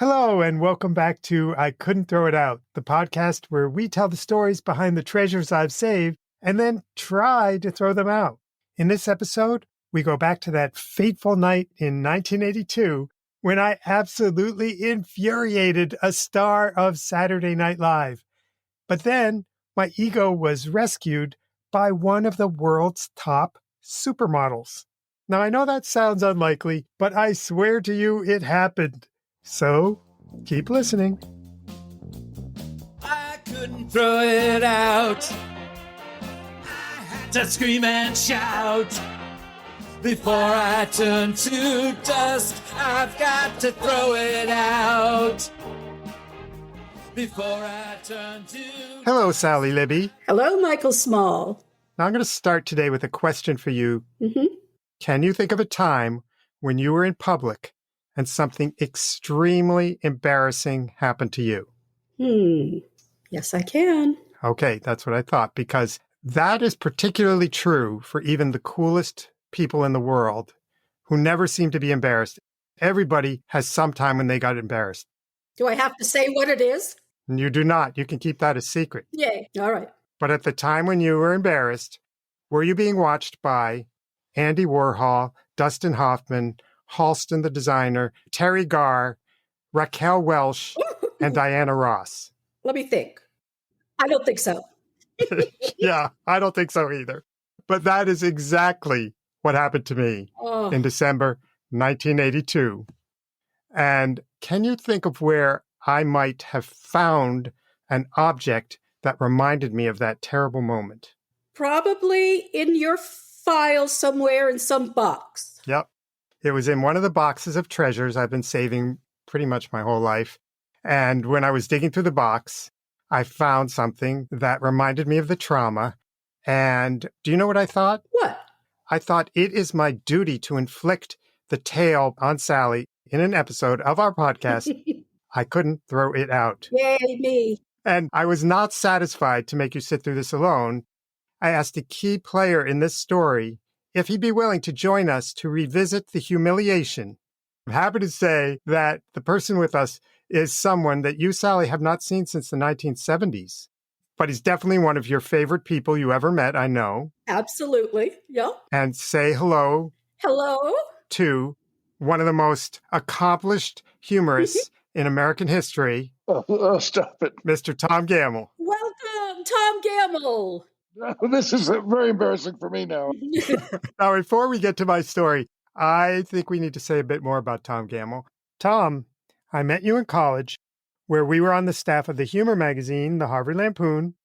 Hello, and welcome back to I Couldn't Throw It Out, the podcast where we tell the stories behind the treasures I've saved and then try to throw them out. In this episode, we go back to that fateful night in 1982 when I absolutely infuriated a star of Saturday Night Live. But then my ego was rescued by one of the world's top supermodels. Now, I know that sounds unlikely, but I swear to you it happened. So, keep listening. I couldn't throw it out. I had to scream and shout. Before I turn to dust, I've got to throw it out. Before I turn to... Hello, Sally Libby. Hello, Michael Small. Now, I'm going to start today with a question for you. Mm-hmm. Can you think of a time when you were in public and something extremely embarrassing happened to you? Yes, I can. Okay, that's what I thought, because that is particularly true for even the coolest people in the world who never seem to be embarrassed. Everybody has some time when they got embarrassed. Do I have to say what it is? You do not. You can keep that a secret. Yay. All right. But at the time when you were embarrassed, were you being watched by Andy Warhol, Dustin Hoffman, Halston the designer, Terry Garr, Raquel Welch, and Diana Ross? Let me think. I don't think so. Yeah, I don't think so either. But that is exactly what happened to me in December 1982. And can you think of where I might have found an object that reminded me of that terrible moment? Probably in your file somewhere in some box. Yep. It was in one of the boxes of treasures I've been saving pretty much my whole life. And when I was digging through the box, I found something that reminded me of the trauma. And do you know what I thought? What? I thought it is my duty to inflict the tale on Sally in an episode of our podcast. I couldn't throw it out. Yay, me. And I was not satisfied to make you sit through this alone. I asked a key player in this story if he'd be willing to join us to revisit the humiliation. I'm happy to say that the person with us is someone that you, Sally, have not seen since the 1970s. But he's definitely one of your favorite people you ever met, I know. Absolutely. Yep. And say hello. Hello. To one of the most accomplished humorists in American history. Oh, stop it. Mr. Tom Gammill. Welcome, Tom Gammill. This is very embarrassing for me now. Now, before we get to my story, I think we need to say a bit more about Tom Gammill. Tom, I met you in college, where we were on the staff of the humor magazine, the Harvard Lampoon.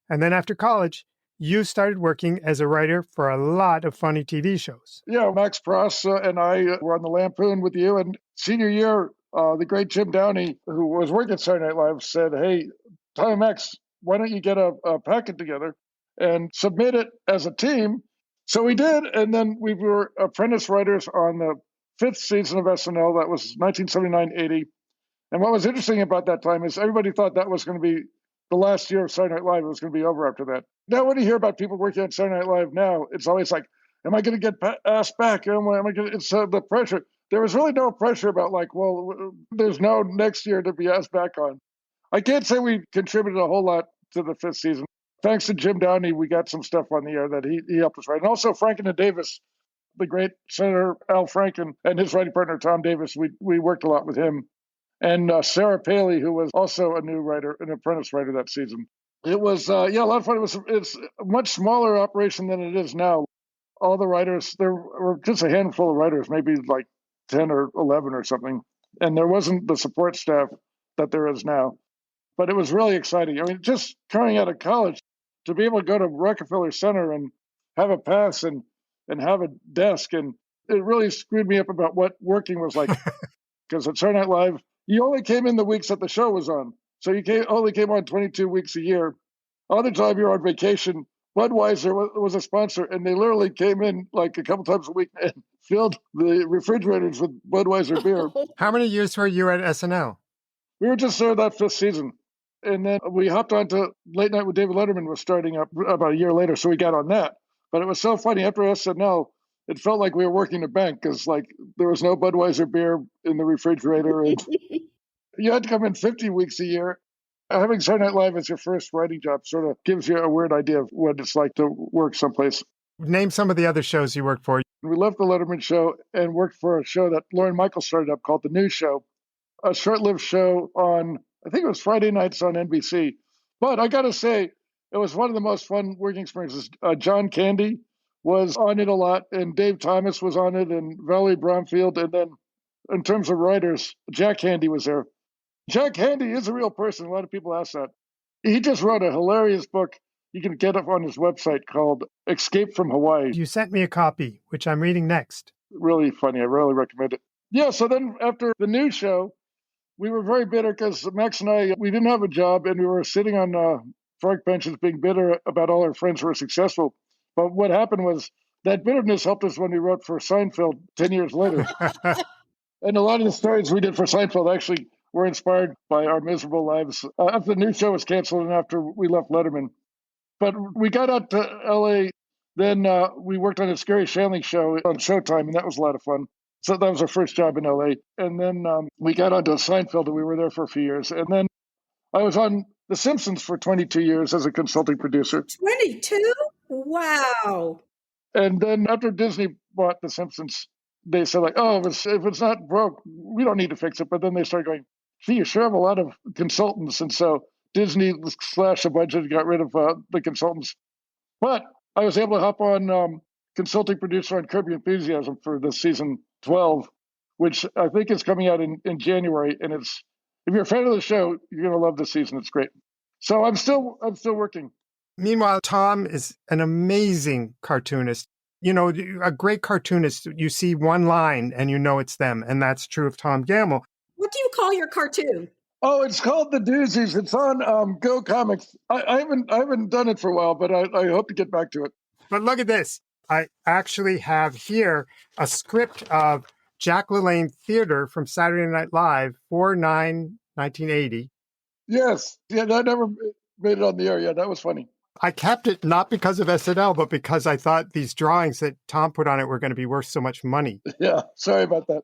And then after college, you started working as a writer for a lot of funny TV shows. Yeah, Max Pross and I were on the Lampoon with you. And senior year, the great Jim Downey, who was working at Saturday Night Live, said, hey, Tom and Max, why don't you get a packet together and submit it as a team? So we did. And then we were apprentice writers on the 5th season of SNL. That was 1979-80. And what was interesting about that time is everybody thought that was going to be the last year of Saturday Night Live. It was going to be over after that. Now, when you hear about people working on Saturday Night Live now, it's always like, am I going to get asked back? Am I going to, it's the pressure. There was really no pressure about like, well, there's no next year to be asked back on. I can't say we contributed a whole lot to the 5th season. Thanks to Jim Downey, we got some stuff on the air that he helped us write. And also Franken and Davis, the great Senator Al Franken and his writing partner, Tom Davis, we worked a lot with him. And Sarah Paley, who was also a new writer, an apprentice writer that season. It was, a lot of fun. It's a much smaller operation than it is now. All the writers, there were just a handful of writers, maybe like 10 or 11 or something. And there wasn't the support staff that there is now. But it was really exciting. I mean, just coming out of college, to be able to go to Rockefeller Center and have a pass and have a desk. And it really screwed me up about what working was like. Because at Saturday Night Live, you only came in the weeks that the show was on. So you only came on 22 weeks a year. Other time you're on vacation, Budweiser was a sponsor, and they literally came in like a couple times a week and filled the refrigerators with Budweiser beer. How many years were you at SNL? We were just there that 5th season. And then we hopped on to Late Night with David Letterman was starting up about a year later, so we got on that. But it was so funny. After SNL, it felt like we were working a bank because like there was no Budweiser beer in the refrigerator. And You had to come in 50 weeks a year. Having Saturday Night Live as your first writing job sort of gives you a weird idea of what it's like to work someplace. Name some of the other shows you worked for. We left the Letterman show and worked for a show that Lauren Michaels started up called The News Show, a short-lived show on, I think it was Friday nights on NBC. But I got to say, it was one of the most fun working experiences. John Candy was on it a lot, and Dave Thomas was on it, and Valerie Bromfield. And then in terms of writers, Jack Handy was there. Jack Handy is a real person. A lot of people ask that. He just wrote a hilarious book you can get up on his website called Escape from Hawaii. You sent me a copy, which I'm reading next. Really funny. I really recommend it. Yeah, so then after the news show, we were very bitter because Max and I, we didn't have a job and we were sitting on park benches being bitter about all our friends who were successful. But what happened was that bitterness helped us when we wrote for Seinfeld 10 years later. And a lot of the stories we did for Seinfeld actually were inspired by our miserable lives after the news show was canceled and after we left Letterman. But we got out to L.A., then we worked on a Scary Shanley show on Showtime, and that was a lot of fun. So that was our first job in L.A. And then we got onto Seinfeld, and we were there for a few years. And then I was on The Simpsons for 22 years as a consulting producer. 22? Wow. And then after Disney bought The Simpsons, they said, like, oh, if it's not broke, we don't need to fix it. But then they started going, gee, you sure have a lot of consultants. And so Disney slashed the budget and got rid of the consultants. But I was able to hop on consulting producer on Curb Your Enthusiasm for the season 12, which I think is coming out in January. And it's, if you're a fan of the show, you're going to love the season. It's great. So I'm still working. Meanwhile, Tom is an amazing cartoonist. You know, a great cartoonist, you see one line and you know it's them. And that's true of Tom Gammill. What do you call your cartoon? Oh, it's called The Doozies. It's on Go Comics. I haven't done it for a while, but I hope to get back to it. But look at this. I actually have here a script of Jack LaLanne Theater from Saturday Night Live, 4/9/1980. Yes. Yeah, that never made it on the air. Yeah, that was funny. I kept it not because of SNL, but because I thought these drawings that Tom put on it were going to be worth so much money. Yeah, sorry about that.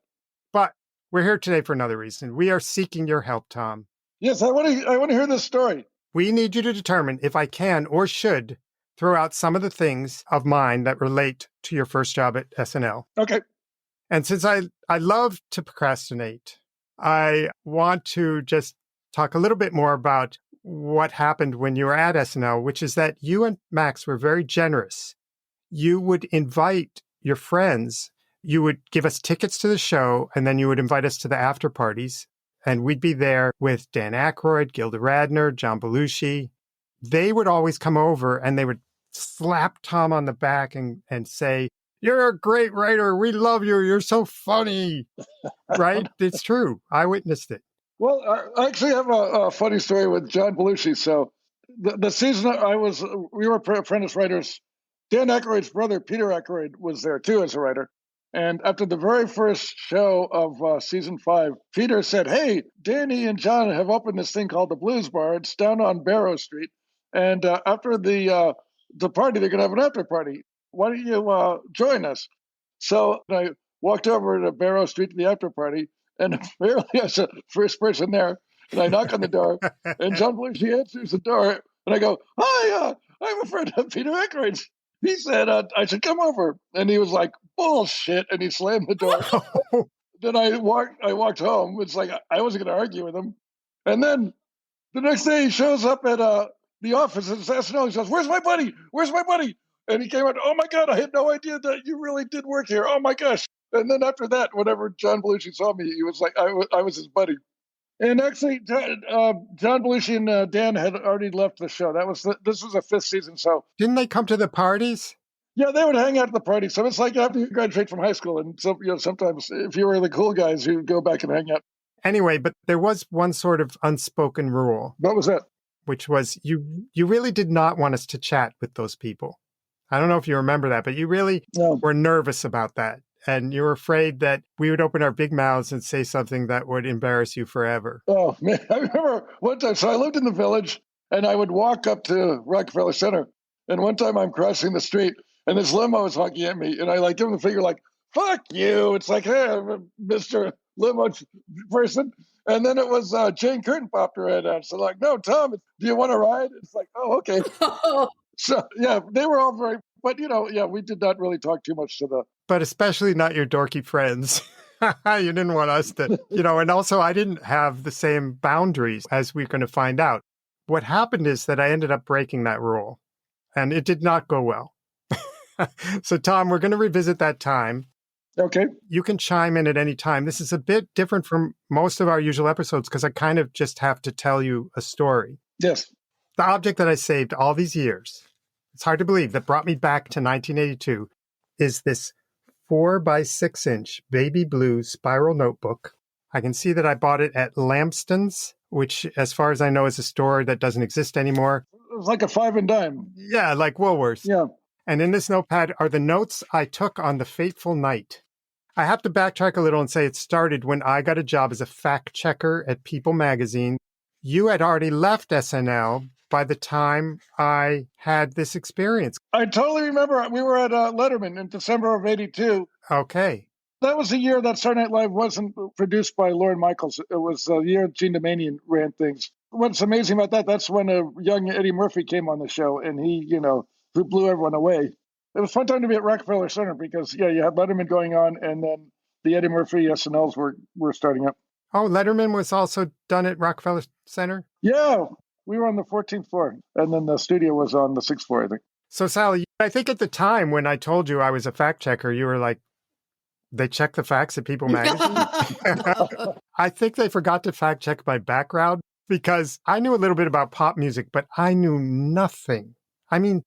But we're here today for another reason. We are seeking your help, Tom. Yes, I want to hear this story. We need you to determine if I can or should throw out some of the things of mine that relate to your first job at SNL. Okay. And since I love to procrastinate, I want to just talk a little bit more about what happened when you were at SNL, which is that you and Max were very generous. You would invite your friends. You would give us tickets to the show, and then you would invite us to the after parties. And we'd be there with Dan Aykroyd, Gilda Radner, John Belushi. They would always come over and they would slap Tom on the back and say, "You're a great writer. We love you. You're so funny." Right? It's true. I witnessed it. Well, I actually have a funny story with John Belushi. So the season we were apprentice writers. Dan Aykroyd's brother, Peter Aykroyd, was there too as a writer. And after the very first show of season 5, Peter said, "Hey, Danny and John have opened this thing called the Blues Bar. It's down on Barrow Street. And after the party, they're going to have an after party. Why don't you join us?" So I walked over to Barrow Street to the after party, and apparently I was the first person there. And I knock on the door, and John Belushi answers the door, and I go, "Hi, I'm a friend of Peter Aykroyd's. He said I should come over." And he was like, "Bullshit," and he slammed the door. Then I walked home. It's like I wasn't going to argue with him. And then the next day he shows up at the office at SNL. He says, "Where's my buddy? Where's my buddy?" And he came out, "Oh my God, I had no idea that you really did work here. Oh my gosh." And then after that, whenever John Belushi saw me, he was like, I was his buddy. And actually, John Belushi and Dan had already left the show. This was the 5th season. So didn't they come to the parties? Yeah, they would hang out at the party. So it's like after you graduate from high school, and sometimes if you were the cool guys, you go back and hang out. Anyway, but there was one sort of unspoken rule. What was that? Which was you really did not want us to chat with those people. I don't know if you remember that, but you really were nervous about that. And you were afraid that we would open our big mouths and say something that would embarrass you forever. Oh, man. I remember one time. So I lived in the Village, and I would walk up to Rockefeller Center. And one time I'm crossing the street, and this limo is honking at me. And I give him the finger like, "Fuck you." It's like, "Hey, I'm a Mr. Limo person." And then it was Jane Curtin popped her head out. So like, no, Tom, do you want to ride? It's like, oh, okay. So yeah, they were all very, but yeah, we did not really talk too much to the. But especially not your dorky friends. You didn't want us to, and also I didn't have the same boundaries, as we're going to find out. What happened is that I ended up breaking that rule, and it did not go well. So, Tom, we're going to revisit that time. Okay. You can chime in at any time. This is a bit different from most of our usual episodes because I kind of just have to tell you a story. Yes. The object that I saved all these years, it's hard to believe, that brought me back to 1982, is this 4x6-inch baby blue spiral notebook. I can see that I bought it at Lamston's, which, as far as I know, is a store that doesn't exist anymore. It was like a 5 and dime. Yeah, like Woolworth's. Yeah. And in this notepad are the notes I took on the fateful night. I have to backtrack a little and say it started when I got a job as a fact checker at People magazine. You had already left SNL by the time I had this experience. I totally remember we were at Letterman in December of 82. Okay. That was the year that Saturday Night Live wasn't produced by Lorne Michaels. It was the year Gene Domanian ran things. What's amazing about that, that's when a young Eddie Murphy came on the show, and he, who blew everyone away. It was a fun time to be at Rockefeller Center because, yeah, you had Letterman going on, and then the Eddie Murphy SNLs were starting up. Oh, Letterman was also done at Rockefeller Center? Yeah, we were on the 14th floor, and then the studio was on the 6th floor, I think. So, Sally, I think at the time when I told you I was a fact checker, you were like, they check the facts at People magazine? I think they forgot to fact check my background because I knew a little bit about pop music, but I knew nothing. I mean,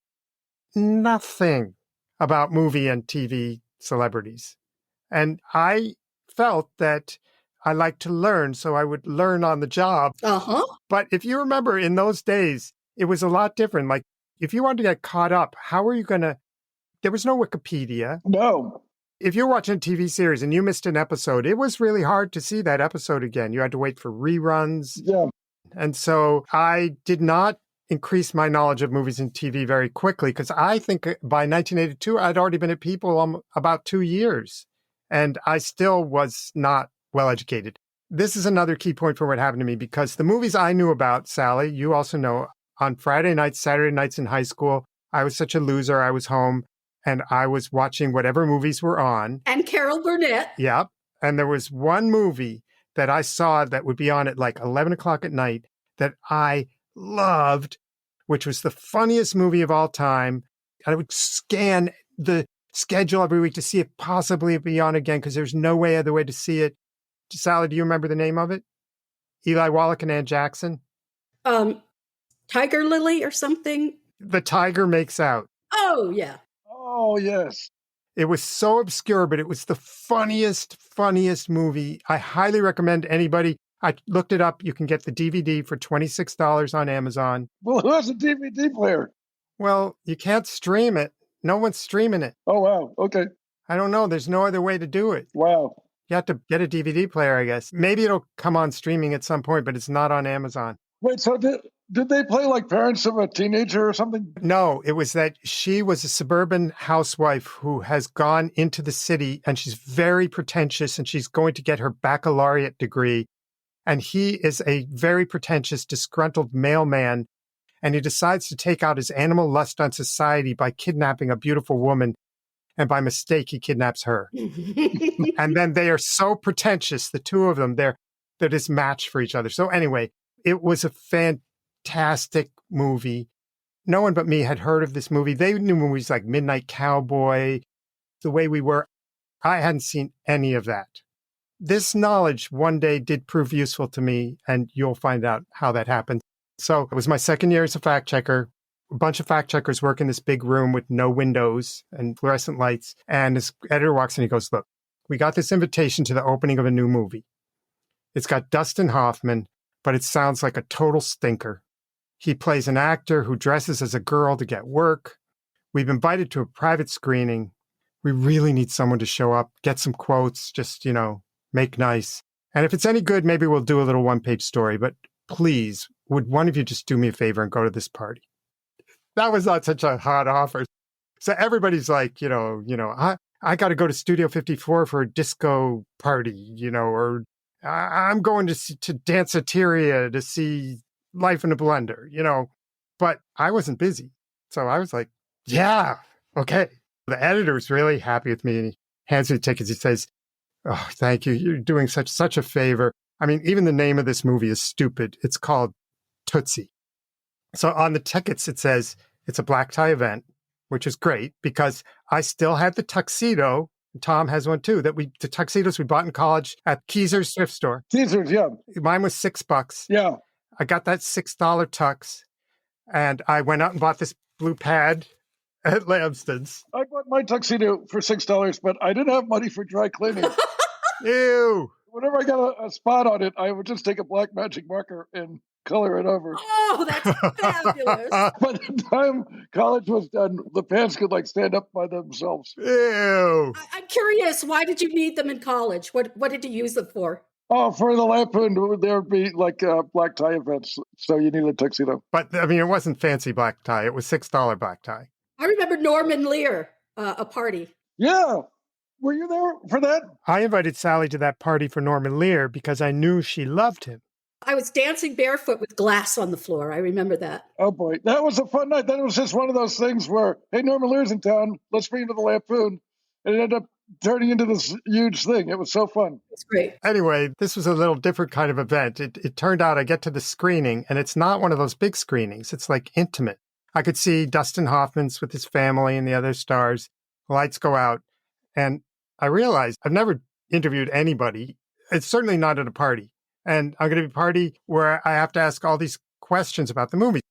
nothing about movie and TV celebrities. And I felt that I liked to learn, so I would learn on the job. Uh-huh. But if you remember, in those days, it was a lot different. Like, if you wanted to get caught up, how were you going to... There was no Wikipedia. No. If you're watching a TV series and you missed an episode, it was really hard to see that episode again. You had to wait for reruns. Yeah. And so I did not increase my knowledge of movies and TV very quickly because I think by 1982, I'd already been at People about 2 years. And I still was not well educated. This is another key point for what happened to me because the movies I knew about, Sally, you also know, on Friday nights, Saturday nights in high school, I was such a loser. I was home and I was watching whatever movies were on. And Carol Burnett. Yep. And there was one movie that I saw that would be on at like 11 o'clock at night that I loved, which was the funniest movie of all time. I would scan the schedule every week to see it possibly be on again because there's no other way to see it. Sally, do you remember the name of it? Eli Wallach and Ann Jackson? Tiger Lily or something? The Tiger Makes Out. Oh, yeah. Oh, yes. It was so obscure, but it was the funniest movie. I highly recommend anybody. I looked it up. You can get the DVD for $26 on Amazon. Well, who has a DVD player? Well, you can't stream it. No one's streaming it. Oh, wow. Okay. I don't know. There's no other way to do it. Wow. You have to get a DVD player, I guess. Maybe it'll come on streaming at some point, but it's not on Amazon. Wait, so did they play like parents of a teenager or something? No, it was that she was a suburban housewife who has gone into the city and she's very pretentious and she's going to get her baccalaureate degree. And he is a very pretentious, disgruntled mailman. And he decides to take out his animal lust on society by kidnapping a beautiful woman. And by mistake, he kidnaps her. And then they are so pretentious, the two of them, they're this match for each other. So anyway, it was a fantastic movie. No one but me had heard of this movie. They knew movies like Midnight Cowboy, The Way We Were. I hadn't seen any of that. This knowledge one day did prove useful to me, and you'll find out how that happened. So it was my second year as a fact checker. A bunch of fact checkers work in this big room with no windows and fluorescent lights. And this editor walks in and he goes, look, we got this invitation to the opening of a new movie. It's got Dustin Hoffman, but it sounds like a total stinker. He plays an actor who dresses as a girl to get work. We've invited to a private screening. We really need someone to show up, get some quotes, just, make nice. And if it's any good, maybe we'll do a little one-page story. But please, would one of you just do me a favor and go to this party? That was not such a hot offer. So everybody's like, I got to go to Studio 54 for a disco party, I'm going to Danceteria to see Life in a Blender, but I wasn't busy. So I was like, yeah, okay. The editor's really happy with me, and he hands me the tickets. He says, oh, thank you. You're doing such a favor. I mean, even the name of this movie is stupid. It's called Tootsie. So on the tickets, it says it's a black tie event, which is great because I still had the tuxedo. Tom has one too, the tuxedos we bought in college at Keezer's thrift store. Keezer's, yeah. Mine was $6. Yeah. I got that $6 tux, and I went out and bought this blue pad at Lambston's. I bought my tuxedo for $6, but I didn't have money for dry cleaning. Ew. Whenever I got a spot on it, I would just take a black magic marker and color it over. Oh, that's fabulous. By the time college was done, the pants could stand up by themselves. Ew. I'm curious, why did you need them in college? What did you use them for? Oh, for the Lampoon, there would be black tie events, so you needed a tuxedo. But, I mean, it wasn't fancy black tie. It was $6 black tie. I remember Norman Lear, a party. Yeah. Were you there for that? I invited Sally to that party for Norman Lear because I knew she loved him. I was dancing barefoot with glass on the floor. I remember that. Oh, boy. That was a fun night. That was just one of those things where, hey, Norman Lear's in town. Let's bring him to the Lampoon. And it ended up turning into this huge thing. It was so fun. It's great. Anyway, this was a little different kind of event. It turned out I get to the screening, and it's not one of those big screenings. It's intimate. I could see Dustin Hoffman's with his family and the other stars. Lights go out. And I realized I've never interviewed anybody. It's certainly not at a party. And I'm going to be a party where I have to ask all these questions about the movie.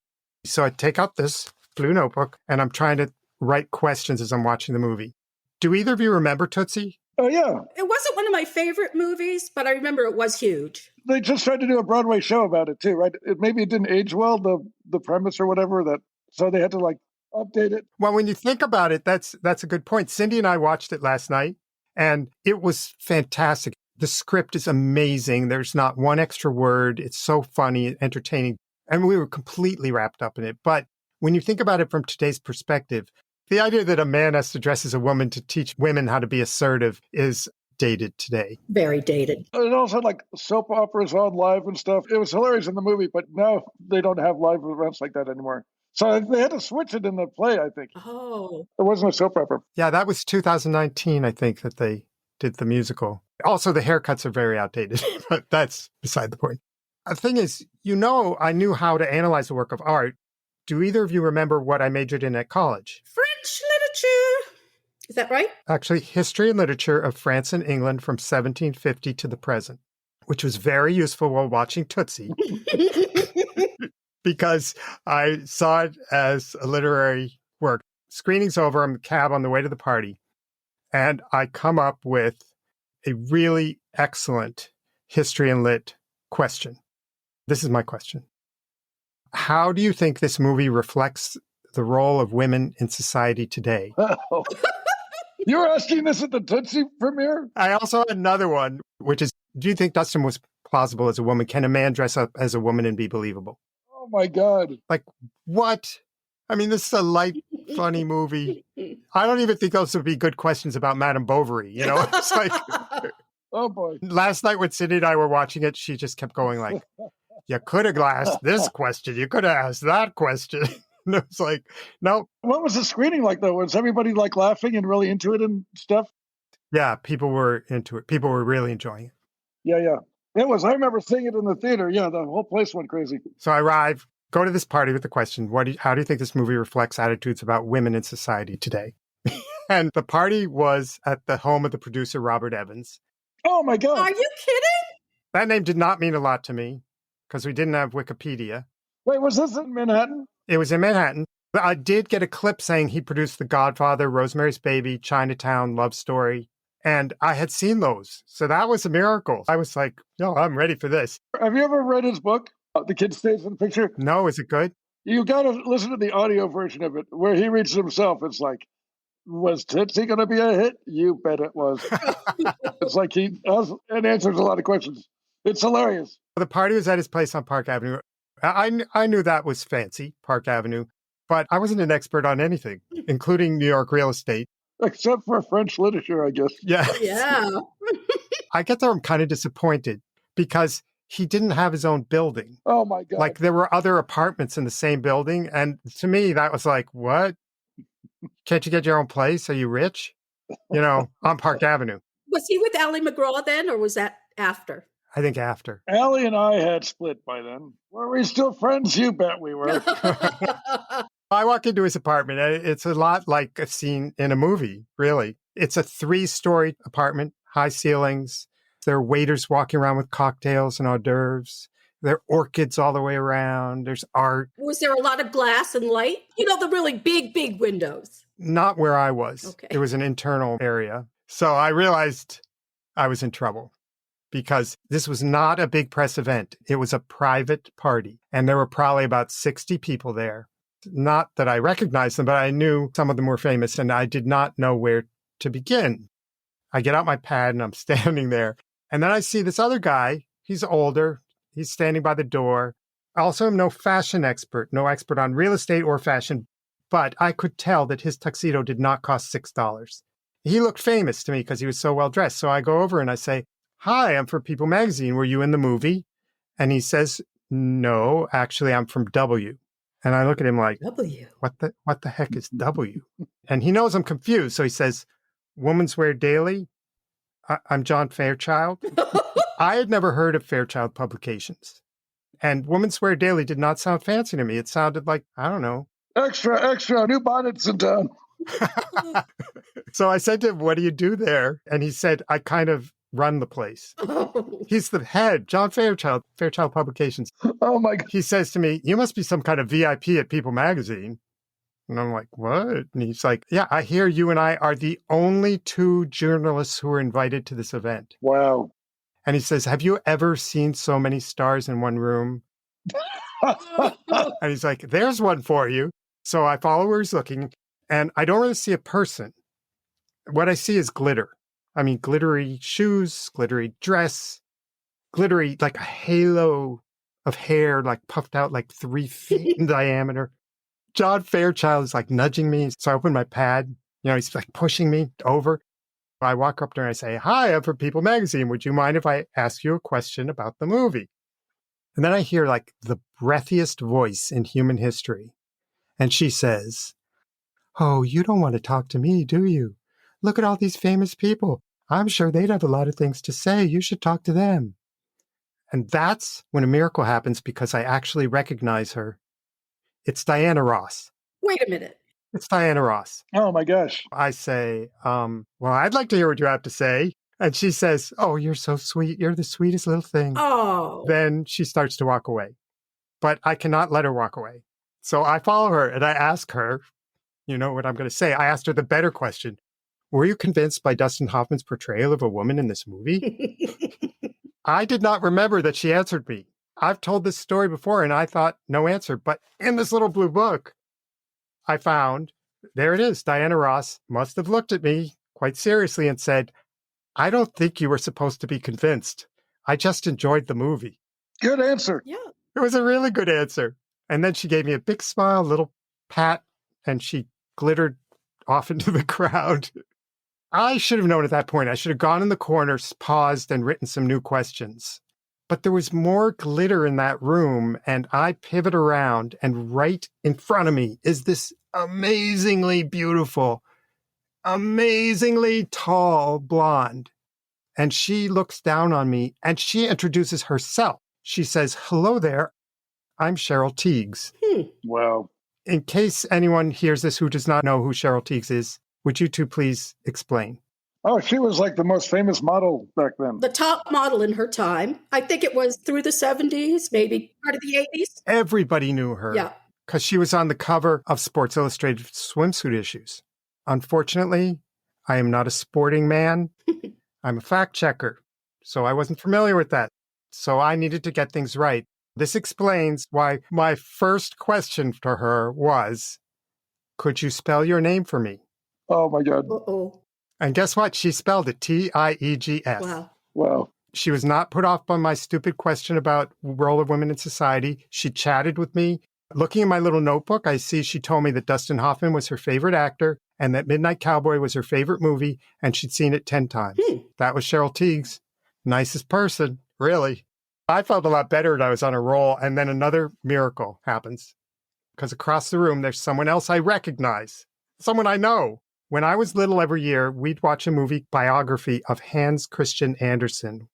So I take out this blue notebook, and I'm trying to write questions as I'm watching the movie. Do either of you remember Tootsie? Oh, yeah. It wasn't one of my favorite movies, but I remember it was huge. They just tried to do a Broadway show about it, too, right? Maybe it didn't age well, the premise or whatever, so they had to, update it. Well, when you think about it, that's a good point. Cindy and I watched it last night, and it was fantastic. The script is amazing. There's not one extra word. It's so funny, entertaining. And we were completely wrapped up in it. But when you think about it from today's perspective, the idea that a man has to dress as a woman to teach women how to be assertive is dated today. Very dated. It also had soap operas on live and stuff. It was hilarious in the movie, but now they don't have live events like that anymore. So they had to switch it in the play, I think. Oh. It wasn't a soap opera. Yeah, that was 2019, I think, that they did the musical. Also, the haircuts are very outdated, but that's beside the point. The thing is, I knew how to analyze a work of art. Do either of you remember what I majored in at college? French literature. Is that right? Actually, history and literature of France and England from 1750 to the present, which was very useful while watching Tootsie because I saw it as a literary work. Screening's over, I'm in the cab on the way to the party, and I come up with a really excellent history and lit question. This is my question. How do you think this movie reflects the role of women in society today? Oh. You were asking this at the Tootsie premiere? I also had another one, which is, do you think Dustin was plausible as a woman? Can a man dress up as a woman and be believable? Oh, my God. What? I mean, this is a light, funny movie. I don't even think those would be good questions about Madame Bovary. It's oh, boy. Last night when Cindy and I were watching it, she just kept going you could have asked this question. You could have asked that question. And it was no. What was the screening like, though? Was everybody laughing and really into it and stuff? Yeah, people were into it. People were really enjoying it. Yeah. It was. I remember seeing it in the theater. Yeah, the whole place went crazy. So I arrive, go to this party with the question, how do you think this movie reflects attitudes about women in society today? And the party was at the home of the producer, Robert Evans. Oh, my God. Are you kidding? That name did not mean a lot to me because we didn't have Wikipedia. Wait, was this in Manhattan? It was in Manhattan. But I did get a clip saying he produced The Godfather, Rosemary's Baby, Chinatown, Love Story. And I had seen those. So that was a miracle. I was I'm ready for this. Have you ever read his book, The Kid Stays in the Picture? No, is it good? You got to listen to the audio version of it where he reads it himself. It's was Tootsie going to be a hit? You bet it was. It's he has and answers a lot of questions. It's hilarious. The party was at his place on Park Avenue. I knew that was fancy, Park Avenue, but I wasn't an expert on anything, including New York real estate. Except for French literature, I guess. Yeah. Yeah. I get there, I'm kind of disappointed because he didn't have his own building. Oh, my God. Like there were other apartments in the same building. And to me, that was like, what? Can't you get your own place? Are you rich? On Park Avenue. Was he with Ally McGraw then, or was that after? I think after. Allie and I had split by then. Were we still friends? You bet we were. I walk into his apartment, and it's a lot like a scene in a movie, really. It's a 3-story apartment, high ceilings. There are waiters walking around with cocktails and hors d'oeuvres. There are orchids all the way around. There's art. Was there a lot of glass and light? The really big, big windows. Not where I was. Okay. It was an internal area. So I realized I was in trouble because this was not a big press event. It was a private party. And there were probably about 60 people there. Not that I recognized them, but I knew some of them were famous, and I did not know where to begin. I get out my pad and I'm standing there. And then I see this other guy. He's older. He's standing by the door. I also am no fashion expert, no expert on real estate or fashion, but I could tell that his tuxedo did not cost $6. He looked famous to me because he was so well dressed. So I go over and I say, "Hi, I'm from People Magazine. Were you in the movie?" And he says, "No, actually, I'm from W." And I look at him like, W. What the heck is W? And he knows I'm confused. So he says, "Women's Wear Daily. I'm John Fairchild." I had never heard of Fairchild Publications. And Women's Wear Daily did not sound fancy to me. It sounded like, I don't know. Extra, new bonnets in town. So I said to him, "What do you do there?" And he said, "I kind of run the place." He's the head, John Fairchild Publications. Oh, my God. He says to me, "You must be some kind of VIP at People Magazine." And I'm like, "What?" And he's like, "Yeah, I hear you and I are the only 2 journalists who are invited to this event." Wow. And he says, "Have you ever seen so many stars in one room?" And he's like, "There's one for you." So I follow where he's looking, and I don't really see a person. What I see is glitter. I mean, glittery shoes, glittery dress, glittery, like a halo of hair, like puffed out like 3 feet in diameter. John Fairchild is like nudging me. So I open my pad. He's like pushing me over. I walk up there and I say, "Hi, I'm from People Magazine. Would you mind if I ask you a question about the movie?" And then I hear like the breathiest voice in human history. And she says, "Oh, you don't want to talk to me, do you? Look at all these famous people. I'm sure they'd have a lot of things to say. You should talk to them." And that's when a miracle happens because I actually recognize her. It's Diana Ross. Wait a minute. It's Diana Ross. Oh, my gosh. I say, "Well, I'd like to hear what you have to say." And she says, "Oh, you're so sweet. You're the sweetest little thing." Oh. Then she starts to walk away. But I cannot let her walk away. So I follow her and I ask her, you know what I'm going to say? I asked her the better question. "Were you convinced by Dustin Hoffman's portrayal of a woman in this movie?" I did not remember that she answered me. I've told this story before and I thought no answer. But in this little blue book, I found, there it is. Diana Ross must have looked at me quite seriously and said, "I don't think you were supposed to be convinced. I just enjoyed the movie." Good answer. Yeah. It was a really good answer. And then she gave me a big smile, a little pat, and she glittered off into the crowd. I should have known at that point. I should have gone in the corner, paused, and written some new questions. But there was more glitter in that room, and I pivot around, and right in front of me is this amazingly beautiful, amazingly tall blonde. And she looks down on me, and she introduces herself. She says, "Hello there, I'm Cheryl Tiegs." Wow. In case anyone hears this who does not know who Cheryl Tiegs is, would you two please explain? Oh, she was like the most famous model back then. The top model in her time. I think it was through the 70s, maybe part of the 80s. Everybody knew her. Yeah. Because she was on the cover of Sports Illustrated swimsuit issues. Unfortunately, I am not a sporting man. I'm a fact checker. So I wasn't familiar with that. So I needed to get things right. This explains why my first question to her was, "Could you spell your name for me?" Oh, my God. Uh-oh. And guess what? She spelled it Tiegs. Wow. Wow. She was not put off by my stupid question about role of women in society. She chatted with me. Looking in my little notebook, I see she told me that Dustin Hoffman was her favorite actor and that Midnight Cowboy was her favorite movie, and she'd seen it 10 times. That was Cheryl Tiegs. Nicest person, really. I felt a lot better and I was on a roll. And then another miracle happens. Because across the room, there's someone else I recognize, someone I know. When I was little every year, we'd watch a movie biography of Hans Christian Andersen.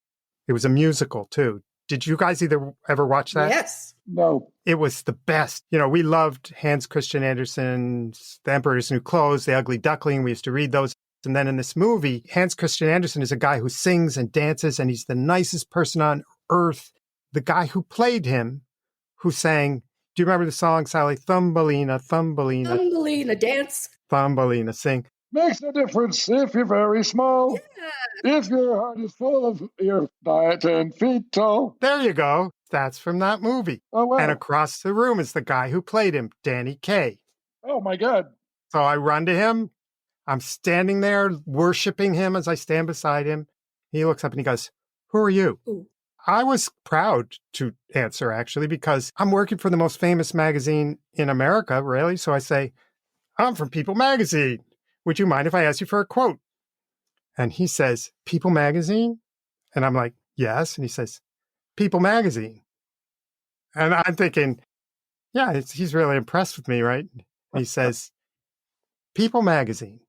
It was a musical, too. Did you guys ever watch that? Yes. No. It was the best. You know, we loved Hans Christian Andersen's The Emperor's New Clothes, The Ugly Duckling. We used to read those. And then in this movie, Hans Christian Andersen is a guy who sings and dances, and he's the nicest person on earth. The guy who played him, who sang, do you remember the song, Sally? Thumbelina, Thumbelina. Thumbelina, dance. Thumbelina, sing. Makes no difference if you're very small. Yeah. If your heart is full of your 10 feet tall. There you go. That's from that movie. Oh, wow. And across the room is the guy who played him, Danny Kaye. Oh, my God. So I run to him. I'm standing there worshiping him as I stand beside him. He looks up and he goes, "Who are you?" Ooh. I was proud to answer, actually, because I'm working for the most famous magazine in America, really. So I say, "I'm from People Magazine. Would you mind if I ask you for a quote?" And he says, "People Magazine?" And I'm like, "Yes." And he says, "People Magazine." And I'm thinking, yeah, he's really impressed with me, right? And he says, "People Magazine,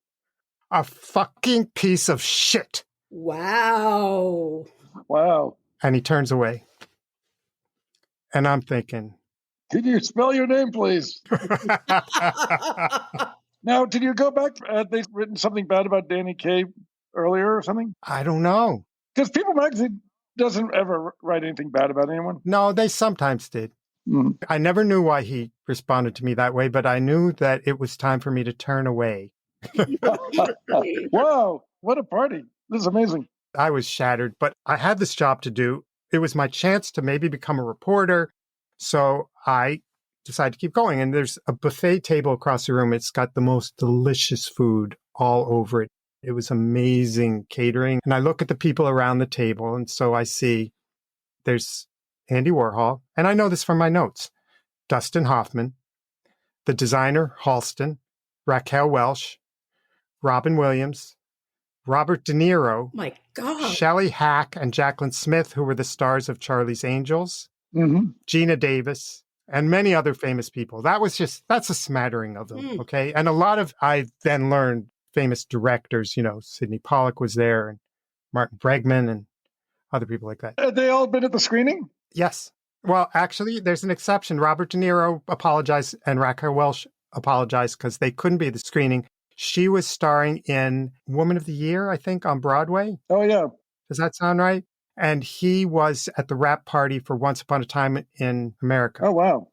a fucking piece of shit." Wow. Wow. And he turns away. And I'm thinking, Can you spell your name, please? Now, did you go back? They'd written something bad about Danny Kaye earlier or something? I don't know. Because People Magazine doesn't ever write anything bad about anyone. No, they sometimes did. Mm. I never knew why he responded to me that way, but I knew that it was time for me to turn away. Wow, what a party. This is amazing. I was shattered, but I had this job to do. It was my chance to maybe become a reporter. So I decided to keep going. And there's a buffet table across the room. It's got the most delicious food all over it. It was amazing catering. And I look at the people around the table. And so I see there's Andy Warhol. And I know this from my notes. Dustin Hoffman, the designer Halston, Raquel Welch, Robin Williams, Robert De Niro, My God. Shelley Hack and Jacqueline Smith, who were the stars of Charlie's Angels, Mm-hmm. Gina Davis, and many other famous people. That's a smattering of them, okay? And a lot of, I then learned famous directors, Sidney Pollack was there, and Martin Bregman, and other people like that. Had they all been at the screening? Yes. Well, actually, there's an exception. Robert De Niro apologized, and Raquel Welch apologized because they couldn't be at the screening. She was starring in Woman of the Year, I think, on Broadway. Oh, yeah. Does that sound right? And he was at the wrap party for Once Upon a Time in America. Oh, wow.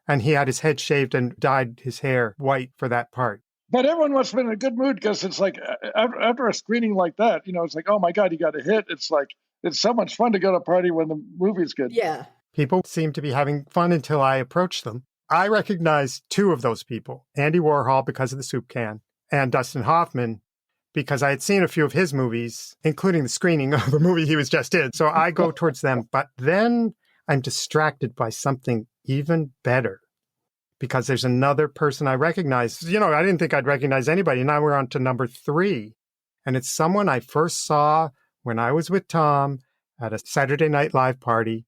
And he had his head shaved and dyed his hair white for that part. But everyone must have been in a good mood because it's like after a screening like that, it's like, oh, my God, you got a hit. It's like, it's so much fun to go to a party when the movie's good. Yeah. People seemed to be having fun until I approached them. I recognized two of those people, Andy Warhol because of the soup can, and Dustin Hoffman because I had seen a few of his movies, including the screening of the movie he was just in. So I go towards them. But then I'm distracted by something even better because there's another person I recognize. I didn't think I'd recognize anybody. Now we're on to number 3. And it's someone I first saw when I was with Tom at a Saturday Night Live party.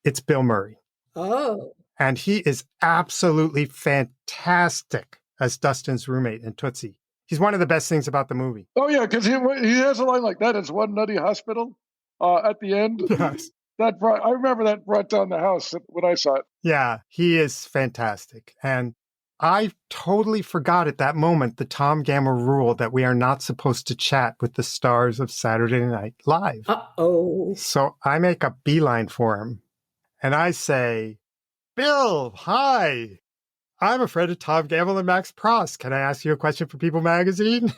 It's Bill Murray. Oh. And he is absolutely fantastic as Dustin's roommate in Tootsie. He's one of the best things about the movie. Oh, yeah, because he has a line like that. It's one nutty hospital at the end. Yes. I remember that brought down the house when I saw it. Yeah, he is fantastic. And I totally forgot at that moment the Tom Gammill rule that we are not supposed to chat with the stars of Saturday Night Live. Uh-oh. So I make a beeline for him. And I say, "Bill, hi. I'm a friend of Tom Gammill and Max Pross. Can I ask you a question for People Magazine?"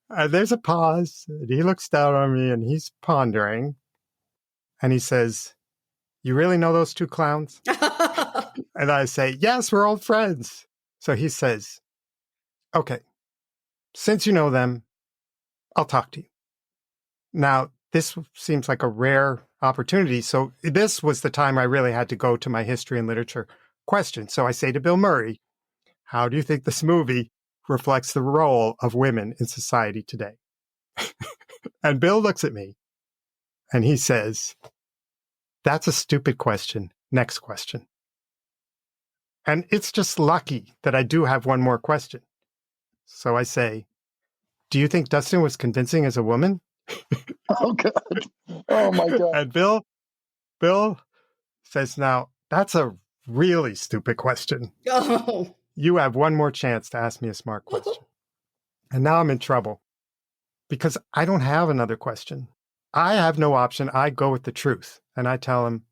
And there's a pause. And he looks down on me and he's pondering. And he says, "You really know those two clowns?" And I say, "Yes, we're old friends." So he says, "Okay, since you know them, I'll talk to you." Now, this seems like a rare opportunity. So this was the time I really had to go to my history and literature question. So I say to Bill Murray, "How do you think this movie reflects the role of women in society today?" And Bill looks at me And he says, "That's a stupid question. Next question." And it's just lucky that I do have one more question. So I say, "Do you think Dustin was convincing as a woman?" Oh, God. Oh, my God. And Bill says, "Now, that's a really stupid question. Oh. You have one more chance to ask me a smart question." And now I'm in trouble because I don't have another question. I have no option. I go with the truth. And I tell him,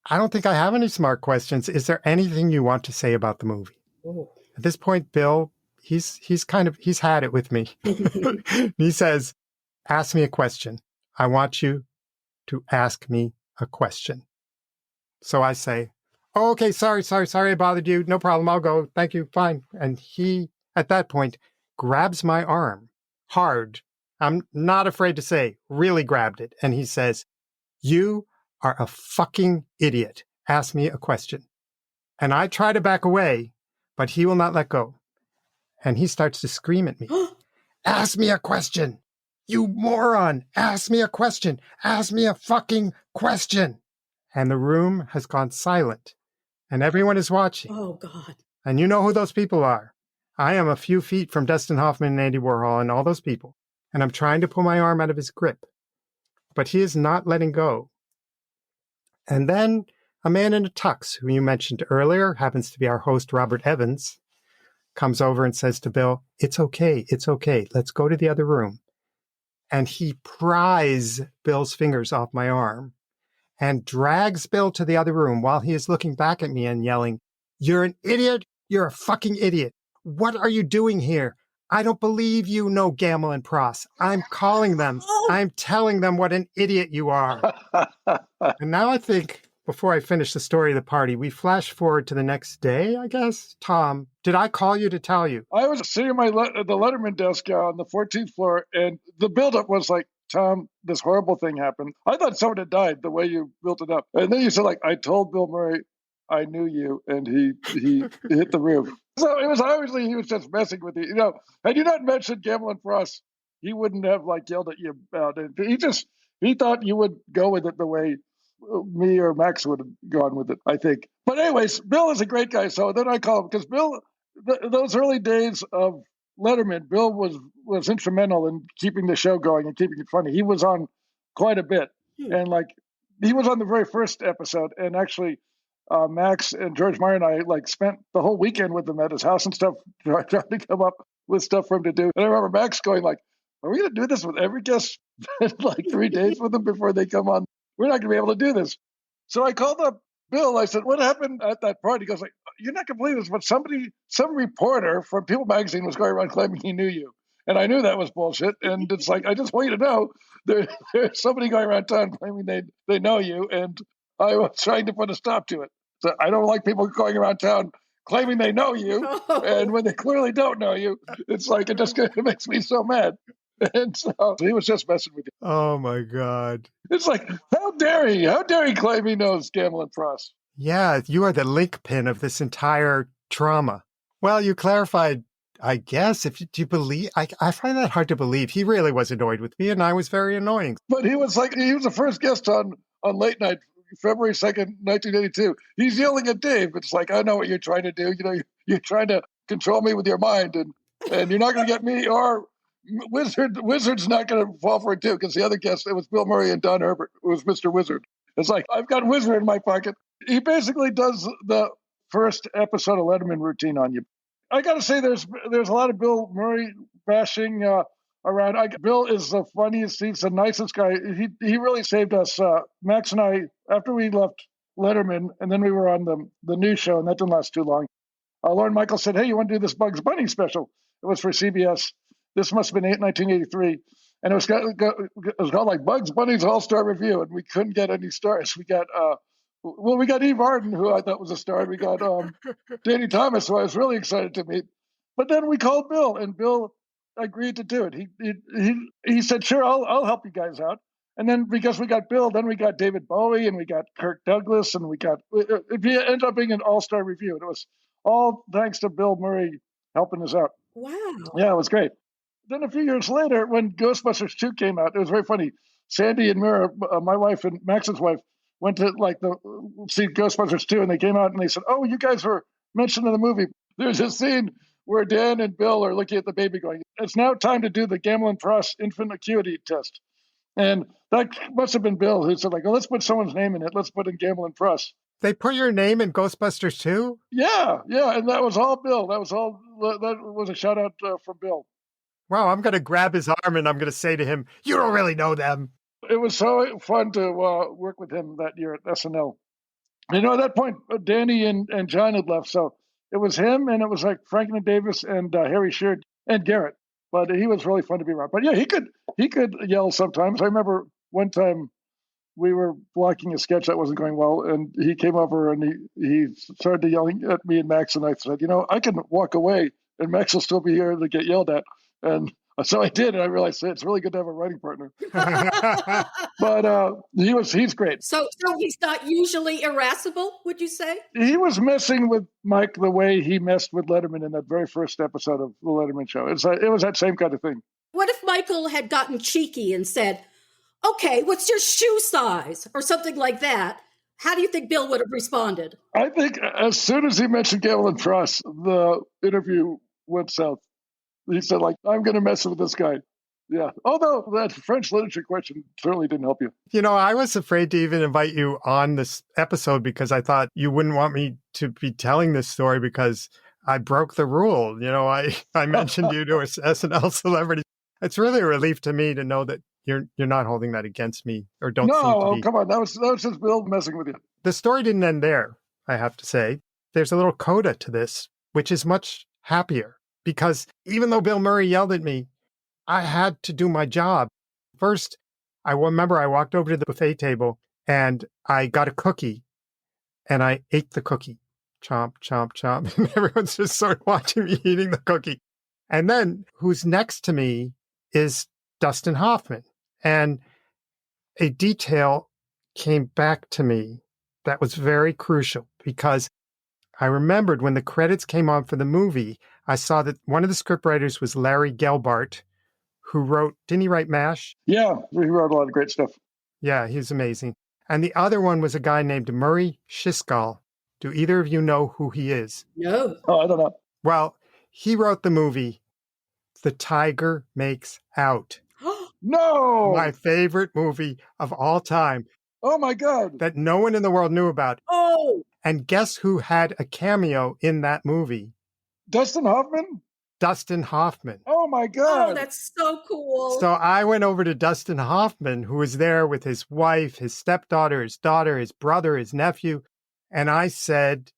"I don't think I have any smart questions. Is there anything you want to say about the movie?" Oh. At this point, Bill, he's had it with me. He says, "Ask me a question. I want you to ask me a question." So I say, "Oh, okay, sorry I bothered you. No problem, I'll go. Thank you, fine." And he, at that point, grabs my arm hard. I'm not afraid to say, really grabbed it. And he says, "You are a fucking idiot. Ask me a question." And I try to back away, but he will not let go. And he starts to scream at me. "Ask me a question. You moron. Ask me a question. Ask me a fucking question." And the room has gone silent. And everyone is watching. Oh, God. And you know who those people are. I am a few feet from Dustin Hoffman and Andy Warhol and all those people. And I'm trying to pull my arm out of his grip. But he is not letting go. And then a man in a tux, who you mentioned earlier, happens to be our host, Robert Evans, comes over and says to Bill, it's okay. Let's go to the other room." And he pries Bill's fingers off my arm and drags Bill to the other room while he is looking back at me and yelling, "You're an idiot. You're a fucking idiot. What are you doing here? I don't believe you know Gammill and Pross. I'm calling them. I'm telling them what an idiot you are." And now I think, before I finish the story of the party, we flash forward to the next day, I guess. Tom, did I call you to tell you? I was sitting at the Letterman desk on the 14th floor, and the buildup was like, "Tom, this horrible thing happened." I thought someone had died the way you built it up. And then you said, like, "I told Bill Murray I knew you," and he hit the roof. So it was obviously he was just messing with you. You know, had you not mentioned Gammill and Frost, he wouldn't have like yelled at you about it. He thought you would go with it the way me or Max would have gone with it, I think. But anyways, Bill is a great guy. So then I call him because Bill, those early days of Letterman, Bill was instrumental in keeping the show going and keeping it funny. He was on quite a bit, and like he was on the very first episode. And actually, Max and George Meyer and I like spent the whole weekend with him at his house and stuff, trying to come up with stuff for him to do. And I remember Max going like, "Are we going to do this with every guest? Like 3 days with them before they come on? We're not going to be able to do this." So I called up Bill. I said, "What happened at that party?" He goes like, "You're not going to believe this, but some reporter from People Magazine was going around claiming he knew you." And I knew that was bullshit. And it's like, I just want you to know there's somebody going around town claiming they know you. And I was trying to put a stop to it. So I don't like people going around town claiming they know you. And when they clearly don't know you, it's like, it makes me so mad. And so he was just messing with you. Oh, my God. It's like, how dare he? How dare he claim he knows Gammill and Frost? Yeah, you are the linchpin of this entire trauma. Well, you clarified, I guess. Do you believe? I find that hard to believe. He really was annoyed with me, and I was very annoying. But he was the first guest on Late Night, February 2nd, 1982. He's yelling at Dave. It's like, I know what you're trying to do. You know, you're trying to control me with your mind, and you're not going to get me. Or Wizard's not going to fall for it too, because the other guest, it was Bill Murray and Don Herbert. It was Mr. Wizard. It's like, I've got Wizard in my pocket. He basically does the first episode of Letterman routine on you. I got to say, there's a lot of Bill Murray bashing around. Bill is the funniest. He's the nicest guy. He really saved us. Max and I, after we left Letterman, and then we were on the new show, and that didn't last too long. Lorne Michaels said, "Hey, you want to do this Bugs Bunny special?" It was for CBS. This must have been 1983. And it was called like Bugs Bunny's All-Star Review, and we couldn't get any stars. We got Eve Arden, who I thought was a star. We got Danny Thomas, who I was really excited to meet. But then we called Bill, and Bill agreed to do it. He said, "Sure, I'll help you guys out." And then because we got Bill, then we got David Bowie, and we got Kirk Douglas, and it ended up being an all-star review. And it was all thanks to Bill Murray helping us out. Wow. Yeah, it was great. Then a few years later, when Ghostbusters 2 came out, it was very funny. Sandy and Mira, my wife and Max's wife, went to see Ghostbusters 2, and they came out and they said, "Oh, you guys were mentioned in the movie." There's a scene where Dan and Bill are looking at the baby going, "It's now time to do the Gammill and Pross infant acuity test." And that must have been Bill who said, "Oh, let's put someone's name in it. Let's put in Gammill and Pross." They put your name in Ghostbusters too? Yeah, and that was all Bill. That was a shout out from Bill. Wow, I'm going to grab his arm and I'm going to say to him, "You don't really know them." It was so fun to work with him that year at SNL. At that point, Danny and John had left, so it was him, and it was like Franklin Davis and Harry Sheard and Garrett. But he was really fun to be around. But yeah, he could yell sometimes. I remember one time we were blocking a sketch that wasn't going well, and he came over and he started yelling at me and Max, and I said, I can walk away, and Max will still be here to get yelled at. And so I did, and I realized it's really good to have a writing partner. But he's great. So he's not usually irascible, would you say? He was messing with Mike the way he messed with Letterman in that very first episode of the Letterman show. It was that same kind of thing. What if Michael had gotten cheeky and said, "Okay, what's your shoe size?" or something like that? How do you think Bill would have responded? I think as soon as he mentioned Gammill and Pross, the interview went south. He said, "I'm going to mess with this guy." Yeah. Although that French literature question certainly didn't help you. I was afraid to even invite you on this episode because I thought you wouldn't want me to be telling this story because I broke the rule. I mentioned you to a SNL celebrity. It's really a relief to me to know that you're not holding that against me or don't seem to be. Come on. That was just Bill messing with you. The story didn't end there, I have to say. There's a little coda to this, which is much happier. Because even though Bill Murray yelled at me, I had to do my job. First, I remember I walked over to the buffet table and I got a cookie and I ate the cookie. Chomp, chomp, chomp. And everyone's just sort of watching me eating the cookie. And then who's next to me is Dustin Hoffman. And a detail came back to me that was very crucial because I remembered when the credits came on for the movie, I saw that one of the scriptwriters was Larry Gelbart, who didn't he write MASH? Yeah, he wrote a lot of great stuff. Yeah, he's amazing. And the other one was a guy named Murray Schiskal. Do either of you know who he is? No. Oh, I don't know. Well, he wrote the movie, The Tiger Makes Out. No! My favorite movie of all time. Oh, my God. That no one in the world knew about. Oh! And guess who had a cameo in that movie? Dustin Hoffman? Dustin Hoffman. Oh, my God. Oh, that's so cool. So I went over to Dustin Hoffman, who was there with his wife, his stepdaughter, his daughter, his brother, his nephew. And I said,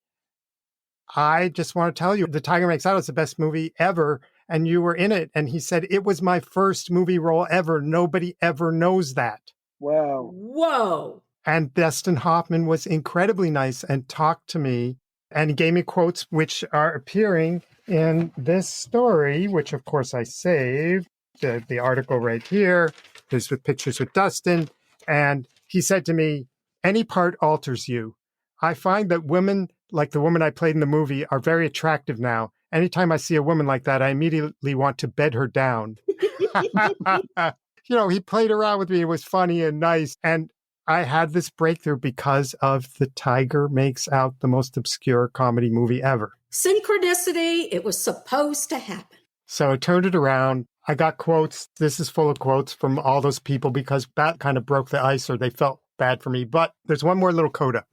"I just want to tell you, The Tiger Makes Out is the best movie ever. And you were in it." And he said, "It was my first movie role ever. Nobody ever knows that." Wow. Whoa. And Dustin Hoffman was incredibly nice and talked to me. And he gave me quotes which are appearing in this story, which of course I saved. The article right here is with pictures with Dustin. And he said to me, "Any part alters you. I find that women, like the woman I played in the movie, are very attractive now. Anytime I see a woman like that, I immediately want to bed her down." He played around with me. It was funny and nice. And I had this breakthrough because of The Tiger Makes Out, the most obscure comedy movie ever. Synchronicity. It was supposed to happen. So I turned it around. I got quotes. This is full of quotes from all those people because that kind of broke the ice or they felt bad for me. But there's one more little coda,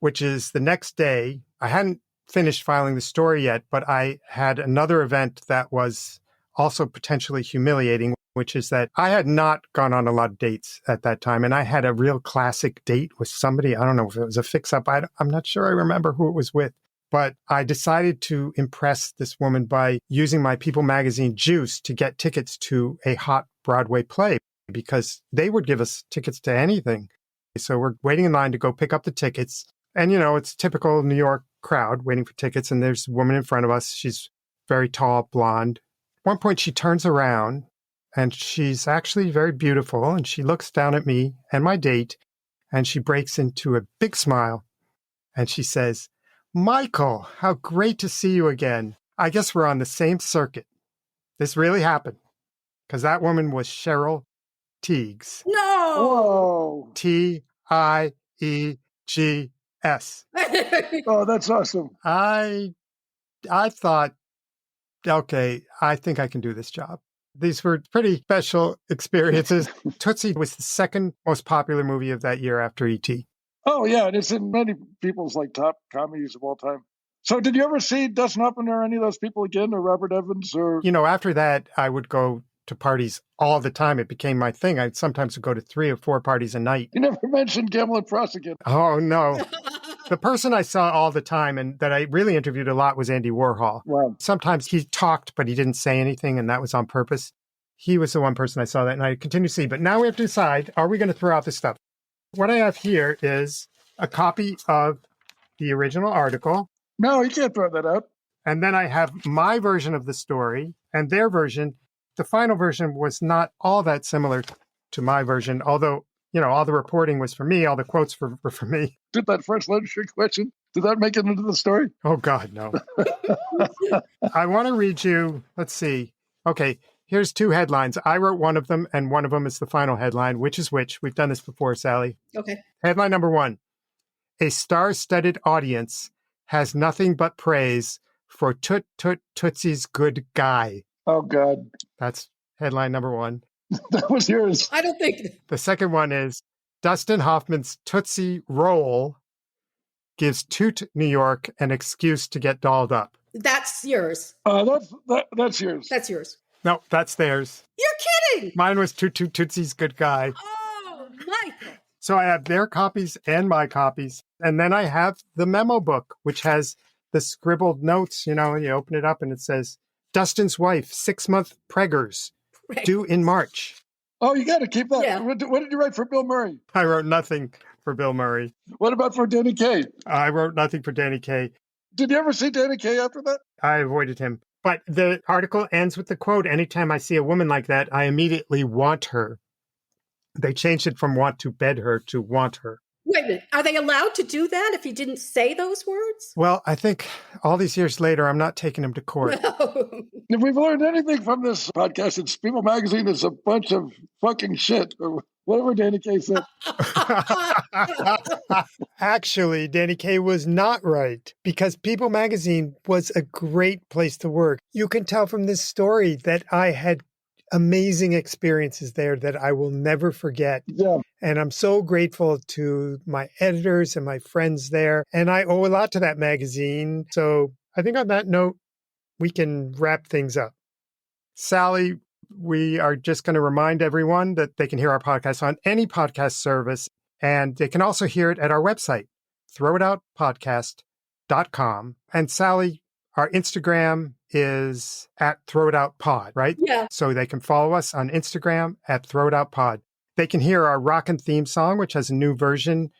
which is the next day. I hadn't finished filing the story yet, but I had another event that was also potentially humiliating, which is that I had not gone on a lot of dates at that time. And I had a real classic date with somebody. I don't know if it was a fix-up. I'm not sure I remember who it was with. But I decided to impress this woman by using my People magazine juice to get tickets to a hot Broadway play because they would give us tickets to anything. So we're waiting in line to go pick up the tickets. And, it's typical New York crowd waiting for tickets. And there's a woman in front of us. She's very tall, blonde. At one point, she turns around and she's actually very beautiful. And she looks down at me and my date and she breaks into a big smile. And she says, "Michael, how great to see you again. I guess we're on the same circuit." This really happened because that woman was Cheryl Tiegs. No. Whoa. Tiegs. Oh, that's awesome. I thought, okay, I think I can do this job. These were pretty special experiences. Tootsie was the second most popular movie of that year after E.T. Oh, yeah. And it's in many people's top comedies of all time. So did you ever see Dustin Hoffman or any of those people again, or Robert Evans? Or After that, I would go to parties all the time. It became my thing. I sometimes would go to 3 or 4 parties a night. You never mentioned Gammill and Frost again. Oh, no. The person I saw all the time and that I really interviewed a lot was Andy Warhol. Wow. Sometimes he talked, but he didn't say anything, and that was on purpose. He was the one person I saw that, and I continue to see. But now we have to decide, are we going to throw out this stuff? What I have here is a copy of the original article. No, you can't throw that out. And then I have my version of the story and their version. The final version was not all that similar to my version, although, all the reporting was for me, all the quotes were for me. Did that French literature question, did that make it into the story? Oh, God, no. I want to read you, let's see. Okay, here's 2 headlines. I wrote one of them, and one of them is the final headline. Which is which? We've done this before, Sally. Okay. Headline number 1. A star-studded audience has nothing but praise for Tootsie's good guy. Oh, God. That's headline number 1. That was yours. I don't think. The second one is Dustin Hoffman's Tootsie role gives Toot New York an excuse to get dolled up. That's yours. That's yours. That's yours. No, that's theirs. You're kidding. Mine was Tootsie's good guy. Oh, Michael. So I have their copies and my copies. And then I have the memo book, which has the scribbled notes, and you open it up and it says, Dustin's wife, 6-month preggers, due in March. Oh, you got to keep that. Yeah. What did you write for Bill Murray? I wrote nothing for Bill Murray. What about for Danny Kaye? I wrote nothing for Danny Kaye. Did you ever see Danny Kaye after that? I avoided him. But the article ends with the quote, anytime I see a woman like that, I immediately want her. They changed it from want to bed her to want her. Wait a minute. Are they allowed to do that if he didn't say those words? Well, I think all these years later, I'm not taking him to court. No. If we've learned anything from this podcast, it's People Magazine is a bunch of fucking shit, or whatever Danny Kaye said. Actually, Danny Kaye was not right, because People Magazine was a great place to work. You can tell from this story that I had amazing experiences there that I will never forget. Yeah. And I'm so grateful to my editors and my friends there. And I owe a lot to that magazine. So I think on that note, we can wrap things up. Sally, we are just going to remind everyone that they can hear our podcast on any podcast service. And they can also hear it at our website, throwitoutpodcast.com. And Sally, our Instagram is at throwitoutpod, right? Yeah. So they can follow us on Instagram at throwitoutpod. They can hear our Rockin' theme song, which has a new version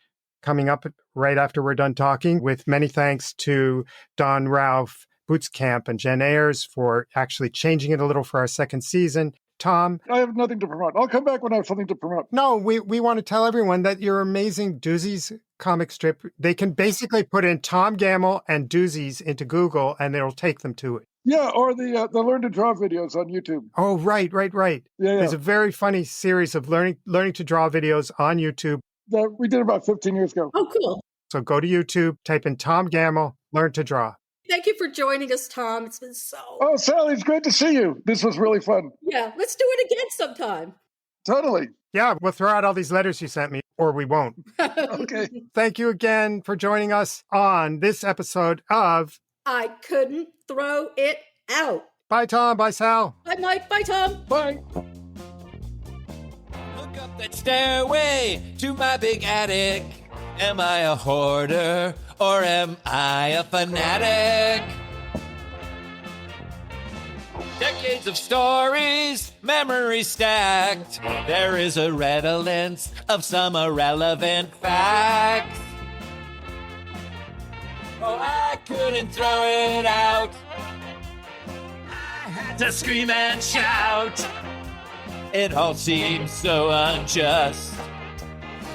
coming up right after we're done talking, with many thanks to Don Ralph, Boots Camp, and Jen Ayers for actually changing it a little for our second season. Tom? I have nothing to promote. I'll come back when I have something to promote. No, we want to tell everyone that your amazing Doozies comic strip, they can basically put in Tom Gammill and Doozies into Google and it'll take them to it. Yeah, or the Learn to Draw videos on YouTube. Oh, right. Yeah. There's a very funny series of learning to draw videos on YouTube. That we did about 15 years ago. Oh, cool. So go to YouTube, type in Tom Gammill, Learn to Draw. Thank you for joining us, Tom. It's been so... Oh, Sally, it's great to see you. This was really fun. Yeah, let's do it again sometime. Totally. Yeah, we'll throw out all these letters you sent me, or we won't. Okay. Thank you again for joining us on this episode of I Couldn't Throw It Out. Bye, Tom. Bye, Sal. Bye, Mike. Bye, Tom. Bye. Look up that stairway to my big attic. Am I a hoarder or am I a fanatic? Decades of stories, memories stacked. There is a redolence of some irrelevant facts. Oh, I couldn't throw it out. I had to scream and shout. It all seems so unjust,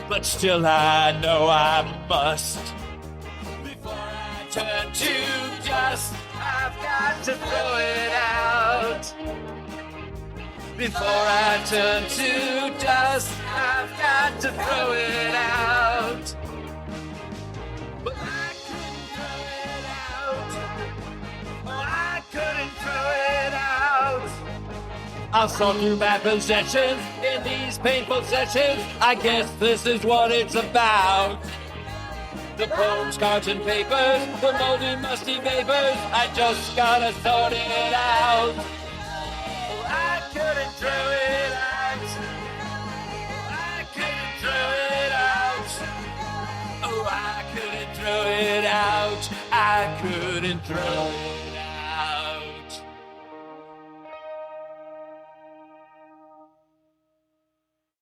but still I know I must. Before I turn to dust, I've got to throw it out. Before I turn to dust, I've got to throw it out. But I couldn't throw it out. Oh, I couldn't throw it out. I'll sort through my possessions in these painful sessions. I guess this is what it's about. The poems, cards, and papers, the moldy, musty vapors. I just gotta sort it out. Oh, I couldn't throw it out. I couldn't throw it out. Oh, I couldn't throw it out. I couldn't throw it out.